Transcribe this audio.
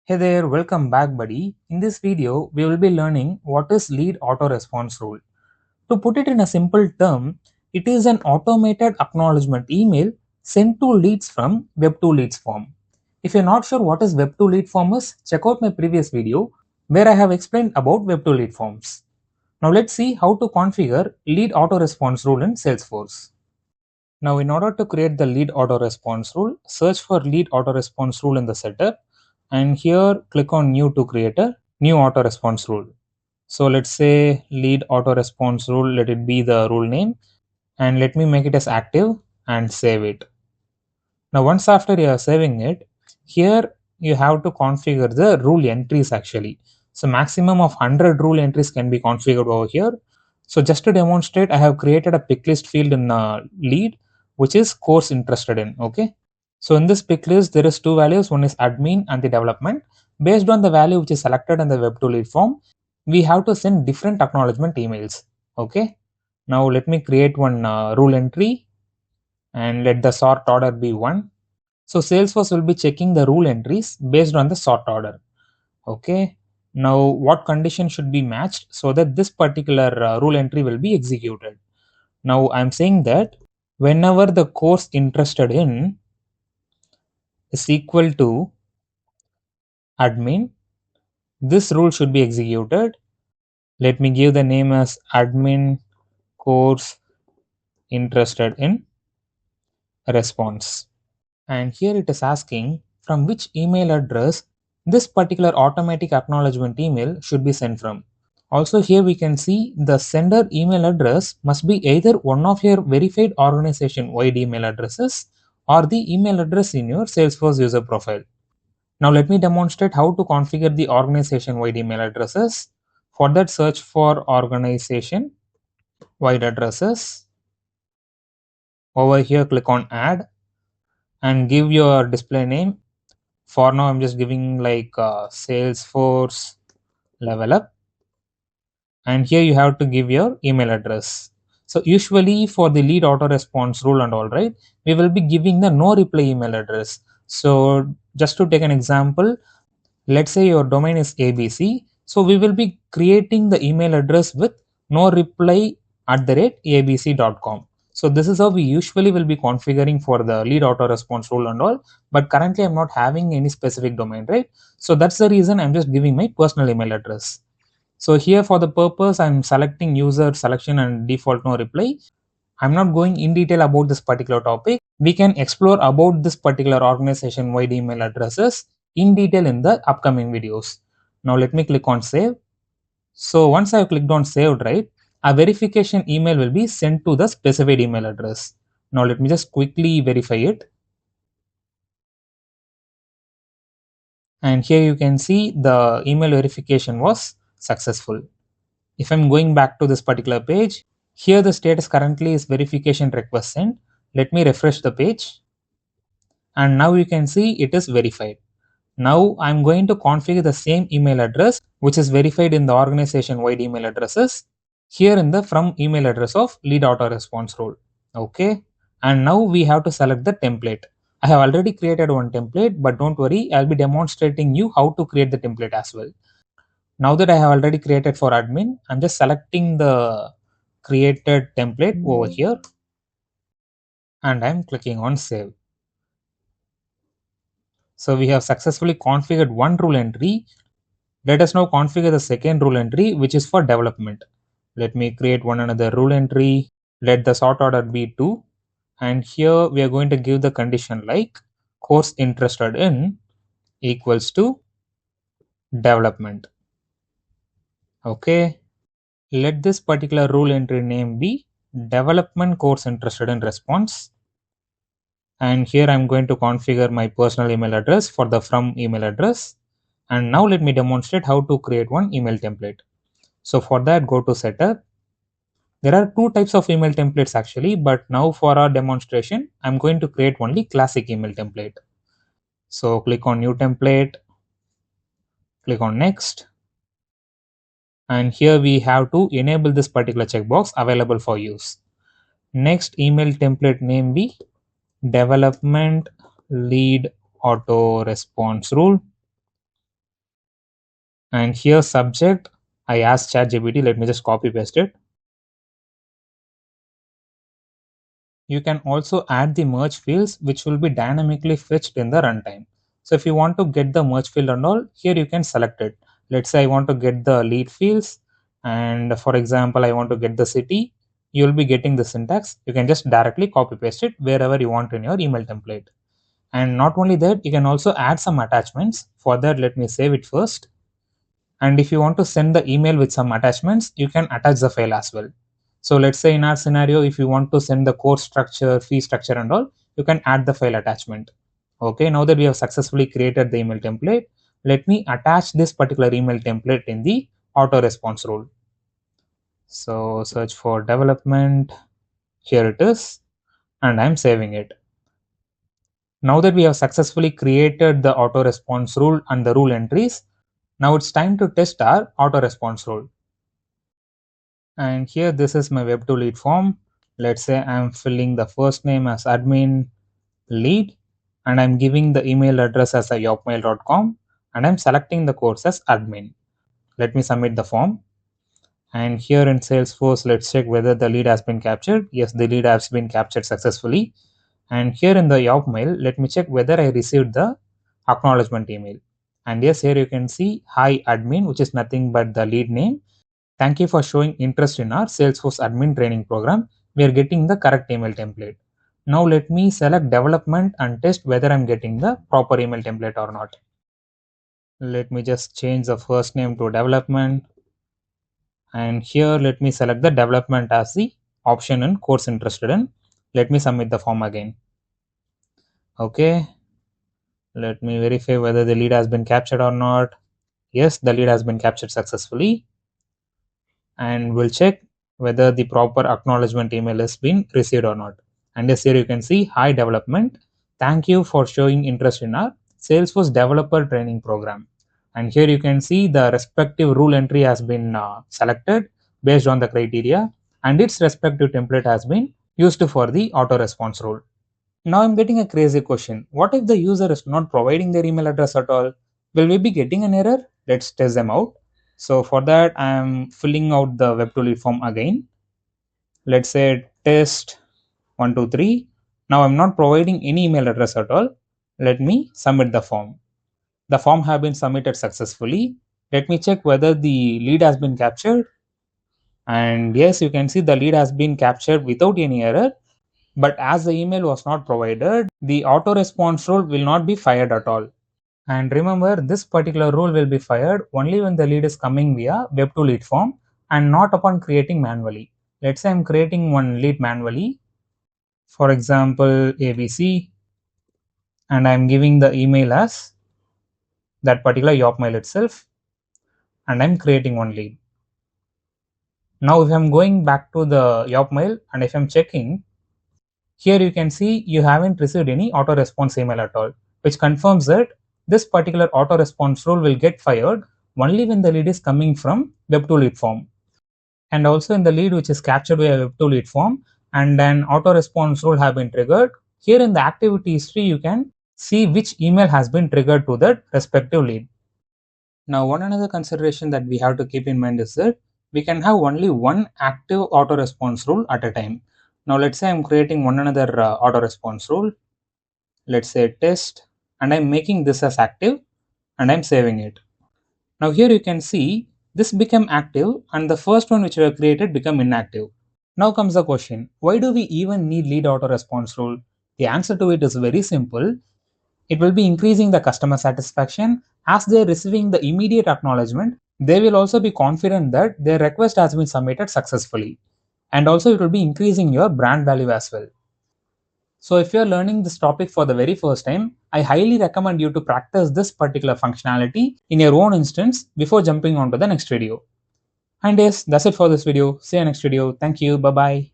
Hey there, welcome back buddy. In this video, we will be learning what is lead auto response rule. To put it in a simple term, it is an automated acknowledgement email sent to leads from Web2 leads form. If you're not sure what is Web2 lead form is, check out my previous video where I have explained about Web2 lead forms. Now let's see how to configure lead auto response rule in Salesforce. Now in order to create the lead auto response rule, search for lead auto response rule in the setup and here click on new to create a new auto response rule. So let's say lead auto response rule, let it be the rule name and let me make it as active and save it. Now once after you are saving it, here you have to configure the rule entries actually. So maximum of 100 rule entries can be configured over here. So just to demonstrate, I have created a pick list field in lead, which is course interested in. Okay. So in this pick list, there is two values. One is admin and the development. Based on the value which is selected in the Web2 lead form, we have to send different acknowledgement emails. Okay. Now let me create one rule entry and let the sort order be 1. So Salesforce will be checking the rule entries based on the sort order. Okay. Now what condition should be matched so that this particular rule entry will be executed. Now I'm saying that whenever the course interested in is equal to admin, this rule should be executed. Let me give the name as admin course interested in response. And here it is asking from which email address this particular automatic acknowledgement email should be sent from. Also here we can see the sender email address must be either one of your verified organization wide email addresses or the email address in your Salesforce user profile. Now let me demonstrate how to configure the organization wide email addresses. For that, search for organization wide addresses. Over here click on add and give your display name. For now I'm just giving like Salesforce level up, and here you have to give your email address. So usually for the lead auto response rule and all, right, we will be giving the no reply email address. So just to take an example, let's say your domain is ABC, so we will be creating the email address with no reply @abc.com. So this is how we usually will be configuring for the lead auto response rule and all, but currently I'm not having any specific domain, right? So that's the reason I'm just giving my personal email address. So here for the purpose, I'm selecting user selection and default no reply. I'm not going in detail about this particular topic. We can explore about this particular organization wide email addresses in detail in the upcoming videos. Now let me click on save. So once I've clicked on saved, right, a verification email will be sent to the specified email address. Now let me just quickly verify it. And here you can see the email verification was successful. If I'm going back to this particular page, here the status currently is verification request sent. Let me refresh the page. And now you can see it is verified. Now I'm going to configure the same email address which is verified in the organization wide email addresses here in the from email address of lead auto response role. Okay. And now we have to select the template. I have already created one template, but don't worry, I'll be demonstrating you how to create the template as well. Now that I have already created for admin, I'm just selecting the created template over here and I'm clicking on save. So we have successfully configured one rule entry. Let us now configure the second rule entry, which is for development. Let me create one another rule entry. Let the sort order be 2. And here we are going to give the condition like course interested in equals to development. Okay. Let this particular rule entry name be development course interested in response. And here I'm going to configure my personal email address for the from email address. And now let me demonstrate how to create one email template. So for that, go to setup. There are two types of email templates actually, but now for our demonstration, I'm going to create only classic email template. So click on new template, click on next. And here we have to enable this particular checkbox available for use. Next email template name be development lead auto response rule. And here subject, I asked ChatGPT, let me just copy paste it. You can also add the merge fields which will be dynamically fetched in the runtime. So if you want to get the merge field and all, here you can select it. Let's say I want to get the lead fields, and for example, I want to get the city. You'll be getting the syntax. You can just directly copy paste it wherever you want in your email template. And not only that, you can also add some attachments. For that, let me save it first. And if you want to send the email with some attachments, you can attach the file as well. So let's say in our scenario, if you want to send the course structure, fee structure and all, you can add the file attachment. Okay, now that we have successfully created the email template, let me attach this particular email template in the auto response rule. So search for development, here it is, and I'm saving it. Now that we have successfully created the auto response rule and the rule entries, now it's time to test our auto response rule. And here this is my web to lead form. Let's say I'm filling the first name as admin lead, and I'm giving the email address as a yopmail.com, and I'm selecting the course as admin. Let me submit the form. And here in Salesforce, let's check whether the lead has been captured. Yes, the lead has been captured successfully. And here in the Yelp mail, let me check whether I received the acknowledgement email. And yes, here you can see hi admin, which is nothing but the lead name. Thank you for showing interest in our Salesforce admin training program. We are getting the correct email template. Now let me select development and test whether I'm getting the proper email template or not. Let me just change the first name to development. And here let me select the development as the option in course interested in. Let me submit the form again. Okay. Let me verify whether the lead has been captured or not. Yes, the lead has been captured successfully. And we'll check whether the proper acknowledgement email has been received or not. And yes, here you can see hi development. Thank you for showing interest in our Salesforce developer training program. And here you can see the respective rule entry has been selected based on the criteria, and its respective template has been used for the auto response rule. Now I'm getting a crazy question. What if the user is not providing their email address at all? Will we be getting an error? Let's test them out. So for that, I'm filling out the web to lead form again. Let's say test 123. Now I'm not providing any email address at all. Let me submit the form. The form have been submitted successfully. Let me check whether the lead has been captured. And yes, you can see the lead has been captured without any error. But as the email was not provided, the auto response rule will not be fired at all. And remember, this particular rule will be fired only when the lead is coming via web to lead form and not upon creating manually. Let's say I'm creating one lead manually, for example, ABC, and I'm giving the email as that particular Yop mail itself, and I'm creating one lead. Now, if I'm going back to the Yop mail and if I'm checking, here you can see you haven't received any auto response email at all, which confirms that this particular auto response rule will get fired only when the lead is coming from web to lead form. And also in the lead which is captured via web to lead form and then auto response rule have been triggered. Here in the activity history, you can see which email has been triggered to that respective lead. Now, one another consideration that we have to keep in mind is that we can have only one active auto response rule at a time. Now, let's say I'm creating one another auto response rule. Let's say test, and I'm making this as active and I'm saving it. Now, here you can see this become active and the first one which we have created become inactive. Now comes the question, why do we even need lead auto response rule? The answer to it is very simple. It will be increasing the customer satisfaction. As they are receiving the immediate acknowledgement, they will also be confident that their request has been submitted successfully. And also it will be increasing your brand value as well. So if you are learning this topic for the very first time, I highly recommend you to practice this particular functionality in your own instance before jumping on to the next video. And yes, that's it for this video. See you next video. Thank you. Bye bye.